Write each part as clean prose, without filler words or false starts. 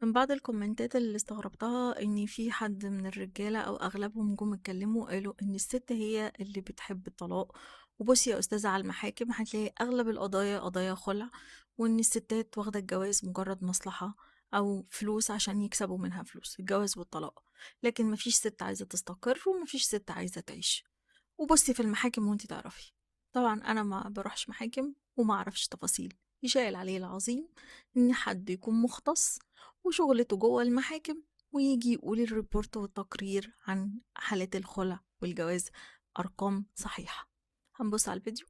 من بعض الكومنتات اللي استغربتها ان في حد من الرجالة او اغلبهم جم اتكلموا قالوا ان الست هي اللي بتحب الطلاق. وبصي يا استاذة، على المحاكم هتلاقي اغلب القضايا قضايا خلع، وان الستات واخدة الجواز مجرد مصلحة او فلوس عشان يكسبوا منها فلوس الجواز والطلاق. لكن مفيش ست عايزة تستقر ومفيش ست عايزة تعيش. وبصي في المحاكم وانتي تعرفي. طبعا انا ما بروحش محاكم وما اعرفش تفاصيل. يشاء العلي العظيم ان حد يكون مختص وشغلته جوه المحاكم ويجي يقول الريبورت والتقرير عن حالات الخلع والجواز، ارقام صحيحة. هنبص على الفيديو.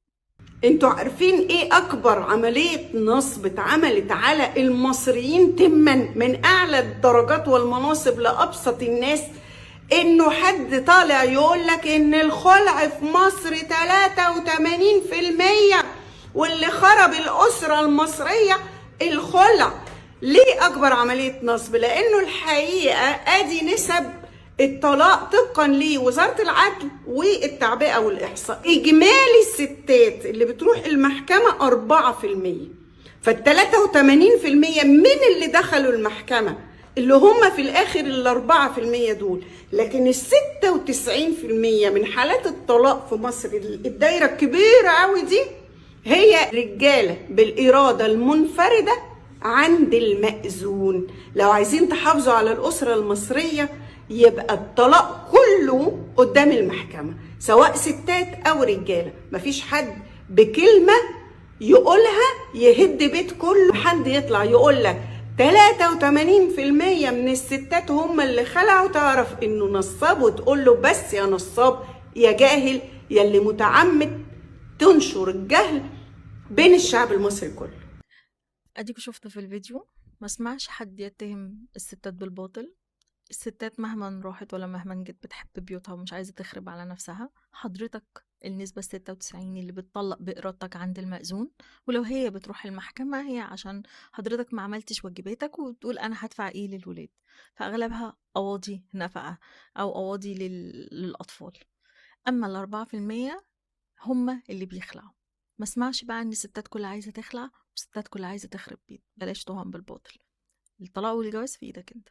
انتوا عارفين ايه اكبر عملية نصب اتعملت على المصريين تما من اعلى الدرجات والمناصب لابسط الناس؟ انه حد طالع يقولك ان الخلع في مصر 83%، واللي خرب الاسرة المصرية الخلع. ليه اكبر عملية نصب؟ لانه الحقيقة ادي نسب الطلاق طبقا لوزارة العدل والتعبئة والإحصاء. إجمالي الستات اللي بتروح المحكمة 4%، فال83% من اللي دخلوا المحكمة اللي هم في الآخر ال4% دول. لكن ال96% من حالات الطلاق في مصر، الدايرة الكبيرة قوي دي، هي رجالة بالإرادة المنفردة عند المأذون. لو عايزين تحافظوا على الأسرة المصرية يبقى الطلاق كله قدام المحكمة، سواء ستات أو رجالة. مفيش حد بكلمة يقولها يهد بيت كله. حد يطلع يقولك 83% من الستات هم اللي خلعوا، تعرف انه نصاب، وتقول له بس يا نصاب يا جاهل يا اللي متعمد تنشر الجهل بين الشعب المصري كله. اديكوا شفتوا في الفيديو. ما اسمعش حد يتهم الستات بالباطل. الستات مهما راحت ولا مهما جت بتحب بيوتها ومش عايزة تخرب على نفسها. حضرتك النسبة 96 اللي بتطلق بإرادتك عند المأذون، ولو هي بتروح المحكمة هي عشان حضرتك ما عملتش واجباتك وتقول أنا هدفع إيه للولاد، فأغلبها قواضي نفقة أو قواضي للأطفال. أما ال4% هما اللي بيخلعوا. ما اسمعش بقى إن الستات كلها عايزة تخلع والستات كلها عايزة تخرب بيت. بلاش تهم بالباطل. الطلاق والجواز في إيدك أنت.